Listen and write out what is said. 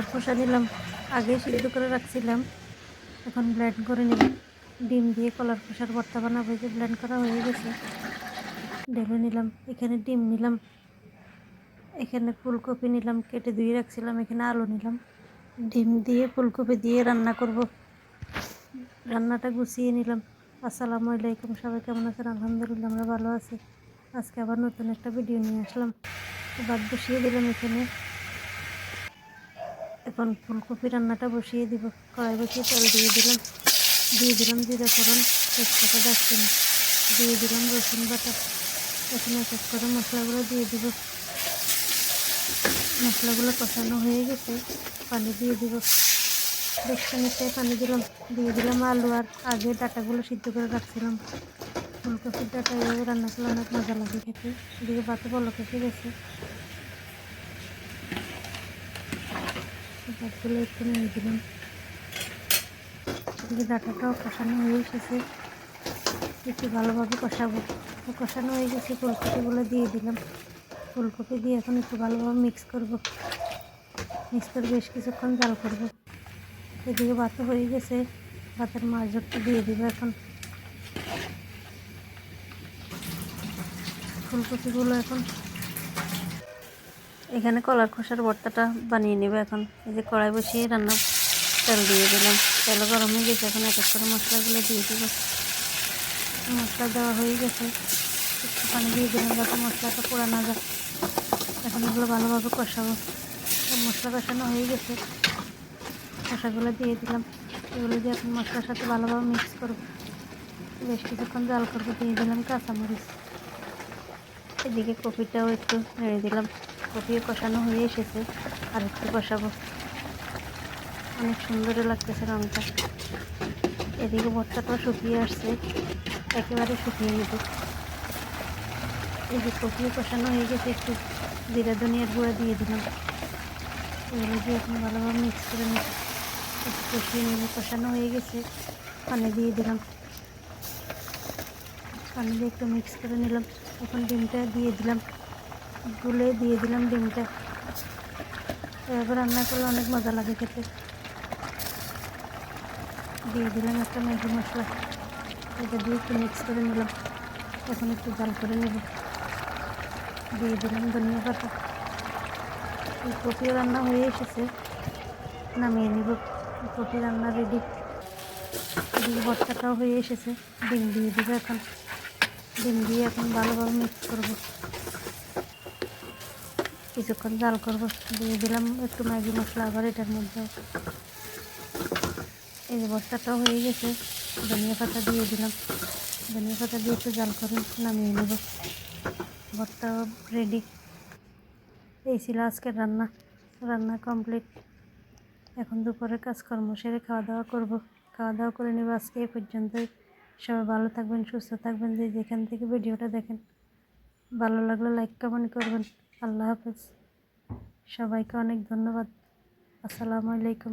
কলার খোসা নিলাম, আগে সিদ্ধ করে রাখছিলাম, এখন ব্লেন্ড করে নিলাম। ডিম দিয়ে কলার খোসার ভর্তা বানাবো, যে ব্লেন্ড করা হয়ে গেছে, ঢেলে নিলাম। এখানে ডিম নিলাম, এখানে ফুলকপি নিলাম, কেটে ধুয়ে রাখছিলাম, এখানে আলু নিলাম। ডিম দিয়ে ফুলকপি দিয়ে রান্না করব। রান্নাটা গুছিয়ে নিলাম। আসসালামু আলাইকুম, সবাই কেমন আছেন? আলহামদুলিল্লাহ আমরা ভালো আছি। আজকে আবার নতুন একটা ভিডিও নিয়ে আসলাম। ভাত বসিয়ে দিলাম এখানে। এখন ফুলকপি রান্নাটা বসিয়ে দিব। কড়াই বসিয়ে তেল দিয়ে দিলাম জিরা ফোড়ন, তেজপাতা, দারচিনি, দিয়ে দিলাম রসুন বাটা। এখন এক এক করে মশলাগুলো দিয়ে দিব। মশলাগুলো কষানো হয়ে গেছে, পানি দিয়ে দিব। বেশ খানিকটাই পানি দিলাম। দিয়ে দিলাম আলু, আর আগে ডাটাগুলো সিদ্ধ করে রাখছিলাম। ফুলকপির ডাটা এভাবে রান্না করলে অনেক মজা লাগে খেতে। এদিকে ভাতে বলক এসে গেছে, ভাতগুলো একটু নিয়ে দিলাম। এদিকে ডাটাটাও কষানো হয়ে এসেছে, একটু ভালোভাবে কষাবো। কষানো হয়ে গেছে, ফুলকপিগুলো দিয়ে দিলাম। ফুলকপি দিয়ে এখন একটু ভালোভাবে মিক্স করে বেশ কিছুক্ষণ জাল করব। এদিকে ভাতও হয়ে গেছে, ভাতের মাছ ঝোলটা দিয়ে দিব। এখন ফুলকপিগুলো এখন এখানে কলার খোসার ভর্তাটা বানিয়ে নেবে। এখন এই যে কড়াই বসিয়ে রান্না, তেল দিয়ে দিলাম। তেল গরম হয়ে গেছে, এখন এক এক করে মশলাগুলো দিয়ে দিব। মশলা দেওয়া হয়ে গেছে, একটু পানি দিয়ে দিলাম যাতে মশলাটা পোড়া না যায়। এখন এগুলো ভালোভাবে কষাবো। মশলা কষানো হয়ে গেছে, কষাগুলো দিয়ে দিলাম। এগুলো দিয়ে এখন মশলার সাথে ভালোভাবে মিক্স করবো, বেশ কিছুক্ষণ জাল করবো। দিয়ে দিলাম কাঁচামরিচ। এদিকে কপিটাও একটু নেড়ে দিলাম। কপিও কষানো হয়ে এসেছে, আর একটু কষাবো। অনেক সুন্দর লাগতেছে রঙটা। এদিকে ভর্তাটাও শুকিয়ে আসছে, একেবারে শুকিয়ে গেছে। এই যে কপিও কষানো হয়ে গেছে, একটু জিরা ধনিয়ার গুঁড়া দিয়ে দিলাম। এগুলো দিয়ে এখন ভালোভাবে মিক্স করে নিব, একটু কষিয়ে নিব। কষানো হয়ে গেছে, পানি দিয়ে দিলাম। পানি দিয়ে একটু মিক্স করে নিলাম। এখন ডিমটা দিয়ে দিলাম, গুলে দিয়ে দিলাম ডিমটা। এভাবে রান্না করলে অনেক মজা লাগে খেতে। দিয়ে দিলাম একটা ম্যাগি মশলা, এটা দিয়ে একটু মিক্স করে নিলাম। এখন একটু জাল করে নেব। দিয়ে দিলাম ধনিয়া পাতা। এই কপিও রান্না হয়ে এসেছে, নামিয়ে নিব। কপি রান্না রেডি। এদিকে ভর্তাটাও হয়ে এসেছে, ডিম দিয়ে দিব। এখন ডিম দিয়ে এখন ভালোভাবে মিক্স করব, কিছুক্ষণ জাল করব। দিয়ে দিলাম একটু ম্যাগি মশলা আবার এটার মধ্যে। এই যে ভর্তাটাও হয়ে গেছে, ধনিয়া পাতা দিয়ে দিলাম। ধনিয়া পাতা দিয়ে একটু জাল করে নামিয়ে নেব। ভর্তা রেডি। এই ছিল আজকের রান্না। রান্না কমপ্লিট। এখন দুপুরে কাজকর্ম সেরে খাওয়া দাওয়া করব। খাওয়া দাওয়া করে নেব। আজকে এই পর্যন্তই। সবাই ভালো থাকবেন, সুস্থ থাকবেন, যে যেখান থেকে ভিডিওটা দেখেন। ভালো লাগলে লাইক কমেন্ট করবেন। আল্লাহ হাফেজ। সবাইকে অনেক ধন্যবাদ। আসসালামু আলাইকুম।